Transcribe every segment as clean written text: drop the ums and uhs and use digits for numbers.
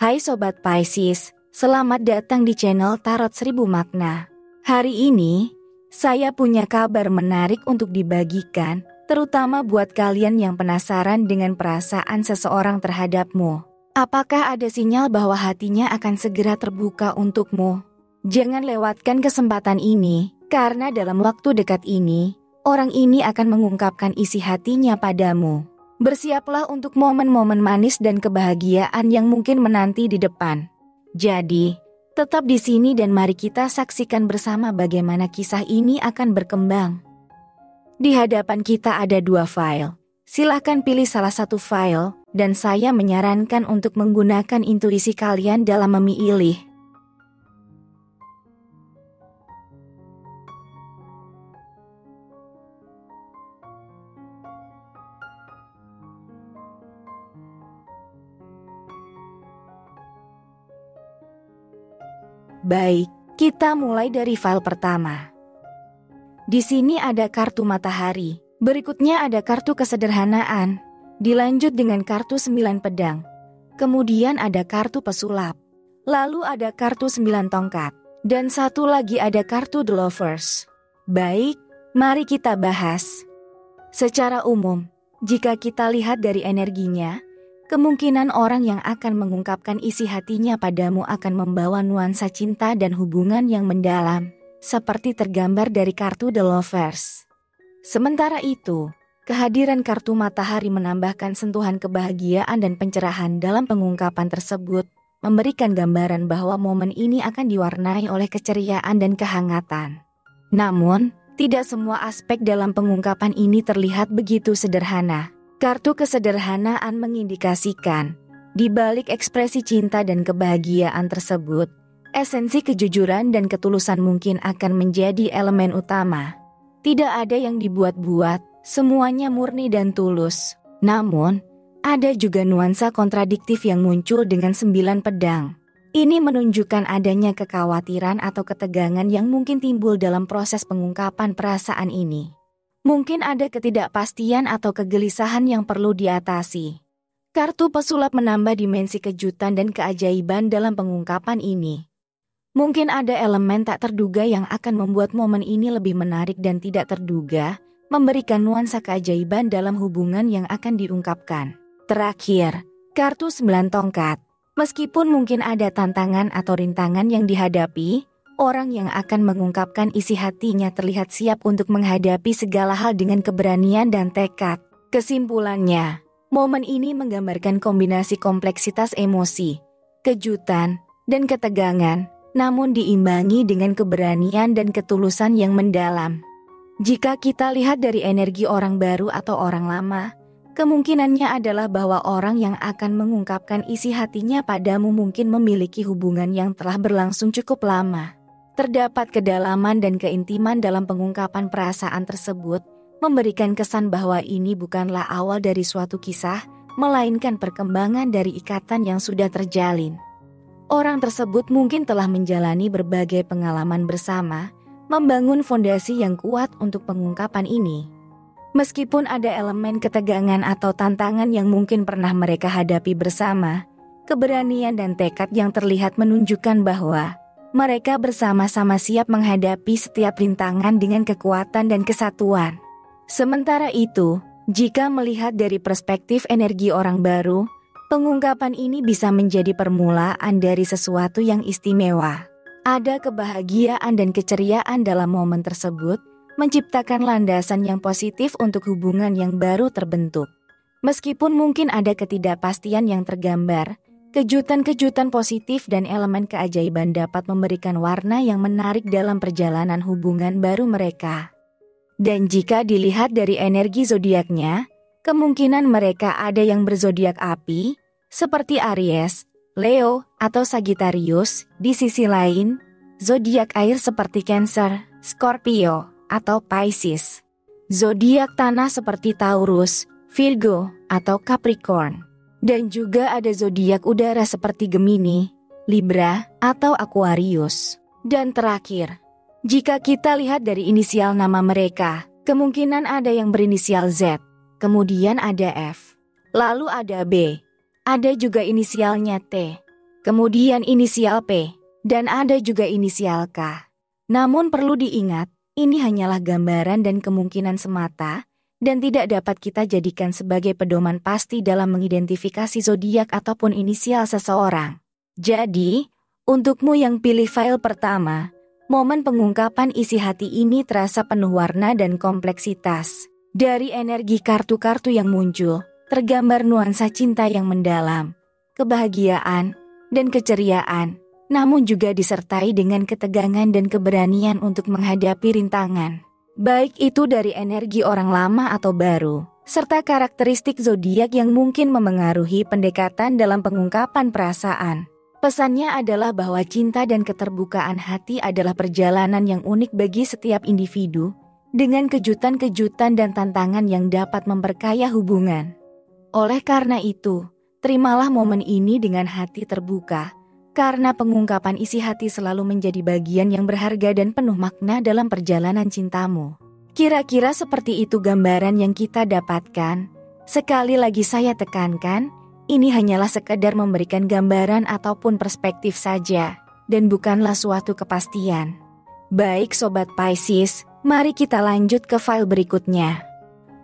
Hai Sobat Pisces, selamat datang di channel Tarot 1000 Makna. Hari ini, saya punya kabar menarik untuk dibagikan, terutama buat kalian yang penasaran dengan perasaan seseorang terhadapmu. Apakah ada sinyal bahwa hatinya akan segera terbuka untukmu? Jangan lewatkan kesempatan ini, karena dalam waktu dekat ini, orang ini akan mengungkapkan isi hatinya padamu. Bersiaplah untuk momen-momen manis dan kebahagiaan yang mungkin menanti di depan. Jadi, tetap di sini dan mari kita saksikan bersama bagaimana kisah ini akan berkembang. Di hadapan kita ada 2 file. Silahkan pilih salah satu file, dan saya menyarankan untuk menggunakan intuisi kalian dalam memilih. Baik, kita mulai dari file pertama. Di sini ada kartu matahari, berikutnya ada kartu kesederhanaan, dilanjut dengan kartu 9 pedang. Kemudian ada kartu pesulap, lalu ada kartu 9 tongkat, dan satu lagi ada kartu The Lovers. Baik, mari kita bahas. Secara umum, jika kita lihat dari energinya, kemungkinan orang yang akan mengungkapkan isi hatinya padamu akan membawa nuansa cinta dan hubungan yang mendalam, seperti tergambar dari kartu The Lovers. Sementara itu, kehadiran kartu matahari menambahkan sentuhan kebahagiaan dan pencerahan dalam pengungkapan tersebut, memberikan gambaran bahwa momen ini akan diwarnai oleh keceriaan dan kehangatan. Namun, tidak semua aspek dalam pengungkapan ini terlihat begitu sederhana. Kartu kesederhanaan mengindikasikan, di balik ekspresi cinta dan kebahagiaan tersebut, esensi kejujuran dan ketulusan mungkin akan menjadi elemen utama. Tidak ada yang dibuat-buat, semuanya murni dan tulus. Namun, ada juga nuansa kontradiktif yang muncul dengan 9 pedang. Ini menunjukkan adanya kekhawatiran atau ketegangan yang mungkin timbul dalam proses pengungkapan perasaan ini. Mungkin ada ketidakpastian atau kegelisahan yang perlu diatasi. Kartu pesulap menambah dimensi kejutan dan keajaiban dalam pengungkapan ini. Mungkin ada elemen tak terduga yang akan membuat momen ini lebih menarik dan tidak terduga, memberikan nuansa keajaiban dalam hubungan yang akan diungkapkan. Terakhir, kartu 9 tongkat. Meskipun mungkin ada tantangan atau rintangan yang dihadapi, orang yang akan mengungkapkan isi hatinya terlihat siap untuk menghadapi segala hal dengan keberanian dan tekad. Kesimpulannya, momen ini menggambarkan kombinasi kompleksitas emosi, kejutan, dan ketegangan, namun diimbangi dengan keberanian dan ketulusan yang mendalam. Jika kita lihat dari energi orang baru atau orang lama, kemungkinannya adalah bahwa orang yang akan mengungkapkan isi hatinya padamu mungkin memiliki hubungan yang telah berlangsung cukup lama. Terdapat kedalaman dan keintiman dalam pengungkapan perasaan tersebut, memberikan kesan bahwa ini bukanlah awal dari suatu kisah, melainkan perkembangan dari ikatan yang sudah terjalin. Orang tersebut mungkin telah menjalani berbagai pengalaman bersama, membangun fondasi yang kuat untuk pengungkapan ini. Meskipun ada elemen ketegangan atau tantangan yang mungkin pernah mereka hadapi bersama, keberanian dan tekad yang terlihat menunjukkan bahwa mereka bersama-sama siap menghadapi setiap rintangan dengan kekuatan dan kesatuan. Sementara itu, jika melihat dari perspektif energi orang baru, pengungkapan ini bisa menjadi permulaan dari sesuatu yang istimewa. Ada kebahagiaan dan keceriaan dalam momen tersebut, menciptakan landasan yang positif untuk hubungan yang baru terbentuk. Meskipun mungkin ada ketidakpastian yang tergambar, kejutan-kejutan positif dan elemen keajaiban dapat memberikan warna yang menarik dalam perjalanan hubungan baru mereka. Dan jika dilihat dari energi zodiaknya, kemungkinan mereka ada yang berzodiak api, seperti Aries, Leo, atau Sagittarius. Di sisi lain, zodiak air seperti Cancer, Scorpio, atau Pisces. Zodiak tanah seperti Taurus, Virgo, atau Capricorn. Dan juga ada zodiak udara seperti Gemini, Libra, atau Aquarius. Dan terakhir, jika kita lihat dari inisial nama mereka, kemungkinan ada yang berinisial Z, kemudian ada F, lalu ada B, ada juga inisialnya T, kemudian inisial P, dan ada juga inisial K. Namun perlu diingat, ini hanyalah gambaran dan kemungkinan semata, dan tidak dapat kita jadikan sebagai pedoman pasti dalam mengidentifikasi zodiak ataupun inisial seseorang. Jadi, untukmu yang pilih file pertama, momen pengungkapan isi hati ini terasa penuh warna dan kompleksitas. Dari energi kartu-kartu yang muncul, tergambar nuansa cinta yang mendalam, kebahagiaan, dan keceriaan, namun juga disertai dengan ketegangan dan keberanian untuk menghadapi rintangan. Baik itu dari energi orang lama atau baru, serta karakteristik zodiak yang mungkin memengaruhi pendekatan dalam pengungkapan perasaan. Pesannya adalah bahwa cinta dan keterbukaan hati adalah perjalanan yang unik bagi setiap individu, dengan kejutan-kejutan dan tantangan yang dapat memperkaya hubungan. Oleh karena itu, terimalah momen ini dengan hati terbuka, karena pengungkapan isi hati selalu menjadi bagian yang berharga dan penuh makna dalam perjalanan cintamu. Kira-kira seperti itu gambaran yang kita dapatkan. Sekali lagi saya tekankan, ini hanyalah sekedar memberikan gambaran ataupun perspektif saja, dan bukanlah suatu kepastian. Baik Sobat Pisces, mari kita lanjut ke file berikutnya.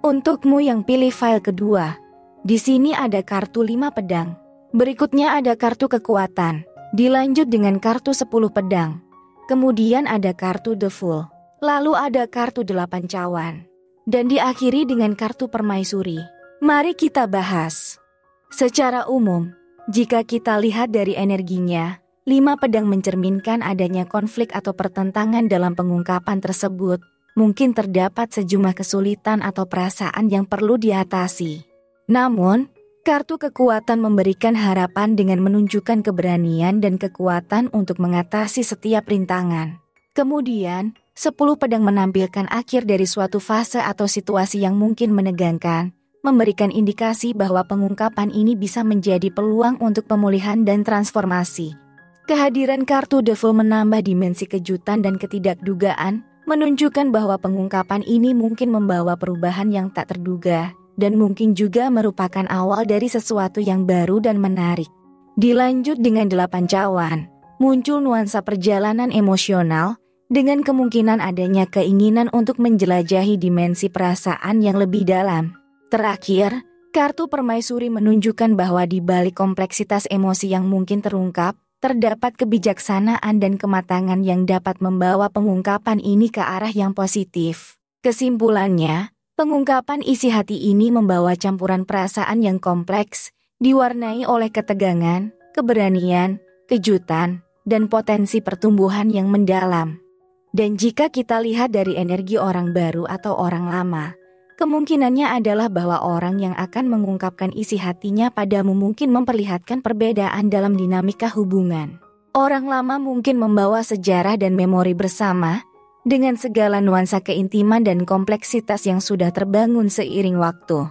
Untukmu yang pilih file kedua, di sini ada kartu 5 pedang. Berikutnya ada kartu kekuatan, dilanjut dengan kartu 10 pedang. Kemudian ada kartu The Fool, lalu ada kartu 8 cawan, dan diakhiri dengan kartu permaisuri. Mari kita bahas. Secara umum, jika kita lihat dari energinya, 5 pedang mencerminkan adanya konflik atau pertentangan dalam pengungkapan tersebut. Mungkin terdapat sejumlah kesulitan atau perasaan yang perlu diatasi. Namun, kartu kekuatan memberikan harapan dengan menunjukkan keberanian dan kekuatan untuk mengatasi setiap rintangan. Kemudian, 10 pedang menampilkan akhir dari suatu fase atau situasi yang mungkin menegangkan, memberikan indikasi bahwa pengungkapan ini bisa menjadi peluang untuk pemulihan dan transformasi. Kehadiran kartu The Fool menambah dimensi kejutan dan ketidakdugaan, menunjukkan bahwa pengungkapan ini mungkin membawa perubahan yang tak terduga, dan mungkin juga merupakan awal dari sesuatu yang baru dan menarik. Dilanjut dengan 8 cawan, muncul nuansa perjalanan emosional, dengan kemungkinan adanya keinginan untuk menjelajahi dimensi perasaan yang lebih dalam. Terakhir, kartu permaisuri menunjukkan bahwa di balik kompleksitas emosi yang mungkin terungkap, terdapat kebijaksanaan dan kematangan yang dapat membawa pengungkapan ini ke arah yang positif. Kesimpulannya, pengungkapan isi hati ini membawa campuran perasaan yang kompleks, diwarnai oleh ketegangan, keberanian, kejutan, dan potensi pertumbuhan yang mendalam. Dan jika kita lihat dari energi orang baru atau orang lama, kemungkinannya adalah bahwa orang yang akan mengungkapkan isi hatinya padamu mungkin memperlihatkan perbedaan dalam dinamika hubungan. Orang lama mungkin membawa sejarah dan memori bersama, dengan segala nuansa keintiman dan kompleksitas yang sudah terbangun seiring waktu.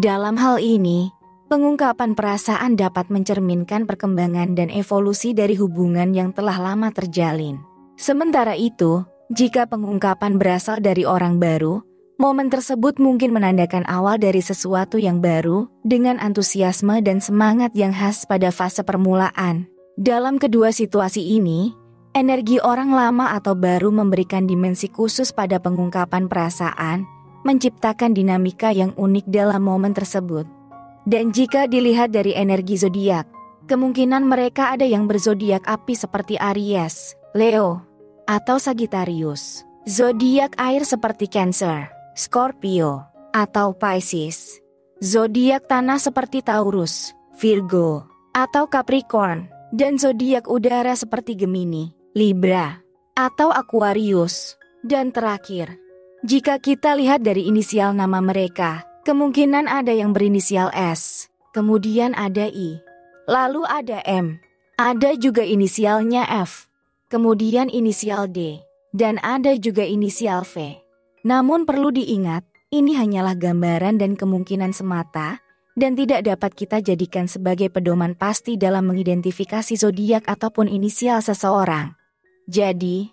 Dalam hal ini, pengungkapan perasaan dapat mencerminkan perkembangan dan evolusi dari hubungan yang telah lama terjalin. Sementara itu, jika pengungkapan berasal dari orang baru, momen tersebut mungkin menandakan awal dari sesuatu yang baru, dengan antusiasme dan semangat yang khas pada fase permulaan. Dalam kedua situasi ini, energi orang lama atau baru memberikan dimensi khusus pada pengungkapan perasaan, menciptakan dinamika yang unik dalam momen tersebut. Dan jika dilihat dari energi zodiak, kemungkinan mereka ada yang berzodiak api seperti Aries, Leo, atau Sagittarius. Zodiak air seperti Cancer, Scorpio, atau Pisces. Zodiak tanah seperti Taurus, Virgo, atau Capricorn, dan zodiak udara seperti Gemini, Libra, atau Aquarius. Dan terakhir, jika kita lihat dari inisial nama mereka, kemungkinan ada yang berinisial S, kemudian ada I, lalu ada M, ada juga inisialnya F, kemudian inisial D, dan ada juga inisial V. Namun perlu diingat, ini hanyalah gambaran dan kemungkinan semata, dan tidak dapat kita jadikan sebagai pedoman pasti dalam mengidentifikasi zodiak ataupun inisial seseorang. Jadi,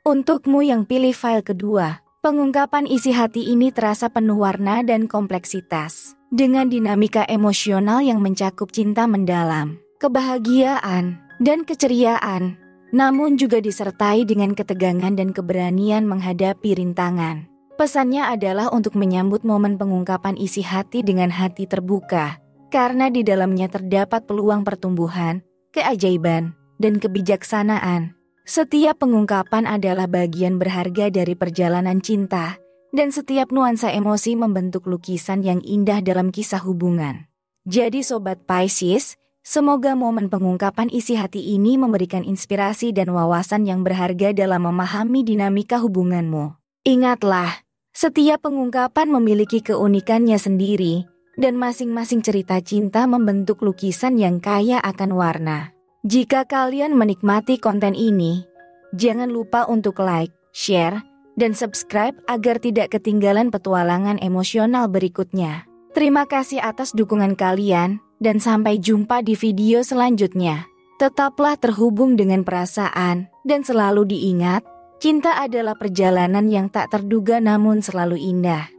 untukmu yang pilih file kedua, pengungkapan isi hati ini terasa penuh warna dan kompleksitas, dengan dinamika emosional yang mencakup cinta mendalam, kebahagiaan, dan keceriaan, namun juga disertai dengan ketegangan dan keberanian menghadapi rintangan. Pesannya adalah untuk menyambut momen pengungkapan isi hati dengan hati terbuka, karena di dalamnya terdapat peluang pertumbuhan, keajaiban, dan kebijaksanaan. Setiap pengungkapan adalah bagian berharga dari perjalanan cinta, dan setiap nuansa emosi membentuk lukisan yang indah dalam kisah hubungan. Jadi Sobat Pisces, semoga momen pengungkapan isi hati ini memberikan inspirasi dan wawasan yang berharga dalam memahami dinamika hubunganmu. Ingatlah, setiap pengungkapan memiliki keunikannya sendiri, dan masing-masing cerita cinta membentuk lukisan yang kaya akan warna. Jika kalian menikmati konten ini, jangan lupa untuk like, share, dan subscribe agar tidak ketinggalan petualangan emosional berikutnya. Terima kasih atas dukungan kalian, dan sampai jumpa di video selanjutnya. Tetaplah terhubung dengan perasaan, dan selalu diingat, cinta adalah perjalanan yang tak terduga namun selalu indah.